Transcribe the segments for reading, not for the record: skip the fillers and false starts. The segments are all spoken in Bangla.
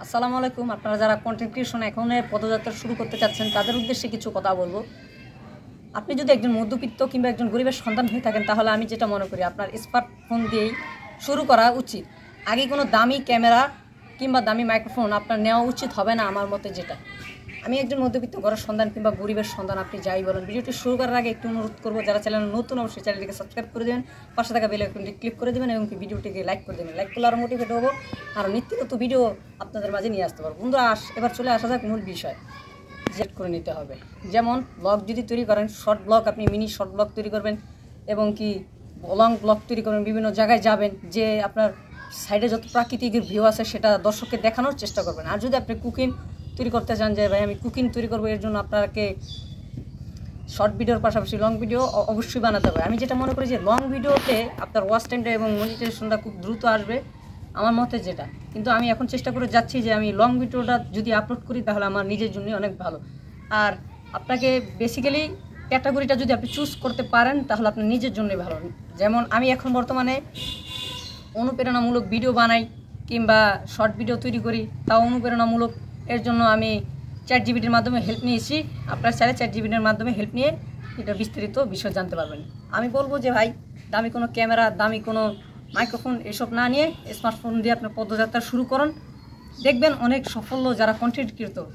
আসসালামু আলাইকুম। আপনারা যারা কন্টেন্ট ক্রিয়েশন এখন পদযাত্রা শুরু করতে চাচ্ছেন তাদের উদ্দেশ্যে কিছু কথা বলবো। আপনি যদি একজন মধ্যবিত্ত কিংবা একজন গরিবের সন্তান হয়ে থাকেন তাহলে আমি যেটা মনে করি আপনার স্মার্টফোন দিয়েই শুরু করা উচিত। আগে কোনো দামি ক্যামেরা কিংবা দামি মাইক্রোফোন আপনার নেওয়া উচিত হবে না আমার মতে। যেটা আমি একজন মধ্যবিত্ত ঘরের সন্তান কিংবা গরিবের সন্তান, আপনি যাই বলেন, ভিডিওটি শুরু করার আগে একটু অনুরোধ করবো, যারা চ্যানেল নতুন অবশ্যই চ্যানেলটিকে সাবস্ক্রাইব করে দেবেন, পাশে থাকা বেল আইকনটি ক্লিক করে দেবেন এবং ভিডিওটিকে লাইক করে দেবেন। লাইক করলে আরও মোটিভেট হবো আর নিত্য নতুন ভিডিও আপনাদের মাঝে নিয়ে আসতে পারবো। বন্ধুরা, এবার চলে আসা যাক মূল বিষয়। সেট করে নিতে হবে। যেমন ব্লগ যদি তৈরি করেন, শর্ট ব্লগ, আপনি মিনি শর্ট ব্লগ তৈরি করবেন এবং কি লং ব্লগ তৈরি করবেন, বিভিন্ন জায়গায় যাবেন, যে আপনার সাইডে যত প্রাকৃতিক ভিউ আছে সেটা দর্শককে দেখানোর চেষ্টা করবেন। আর যদি আপনি কুকিং তৈরি করতে চান, যে ভাই আমি কুকিং তৈরি করবো, এর জন্য আপনাকে শর্ট ভিডিওর পাশাপাশি লং ভিডিও অবশ্যই বানাতে হবে। আমি যেটা মনে করি যে লং ভিডিওতে আপনার ওয়াচ টাইমটা এবং মনিটাইজেশনটা খুব দ্রুত আসবে আমার মতে যেটা। কিন্তু আমি এখন চেষ্টা করে যাচ্ছি যে আমি লং ভিডিওটা যদি আপলোড করি তাহলে আমার নিজের জন্যই অনেক ভালো। আর আপনাকে বেসিক্যালি ক্যাটাগরিটা যদি আপনি চুজ করতে পারেন তাহলে আপনার নিজের জন্যই ভালো। যেমন আমি এখন বর্তমানে অনুপ্রেরণামূলক ভিডিও বানাই কিংবা শর্ট ভিডিও তৈরি করি, তাও অনুপ্রেরণামূলক। এর জন্য আমি চ্যাটজিপিটির মাধ্যমে হেল্প নিয়েছি। আপনারা চাইলে চ্যাটজিপিটির মাধ্যমে হেল্প নিয়ে এটা বিস্তারিত বিষয় জানতে পারবেন। আমি বলবো যে ভাই, দামি কোনো ক্যামেরা, দামি কোনো মাইক্রোফোন এসব না নিয়ে স্মার্টফোন দিয়ে আপনার পদযাত্রা শুরু করুন। দেখবেন অনেক সাফল্য যারা কন্টেন্ট ক্রিয়েটর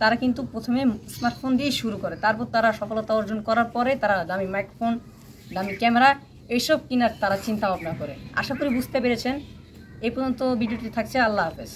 তারা কিন্তু প্রথমে স্মার্টফোন দিয়েই শুরু করে, তারপর তারা সফলতা অর্জন করার পরে তারা দামি মাইক্রোফোন, দামি ক্যামেরা এইসব কেনার তারা চিন্তা ভাবনা করে। আশা করি বুঝতে পেরেছেন। এই পর্যন্ত ভিডিওটি থাকছে। আল্লাহ হাফেজ।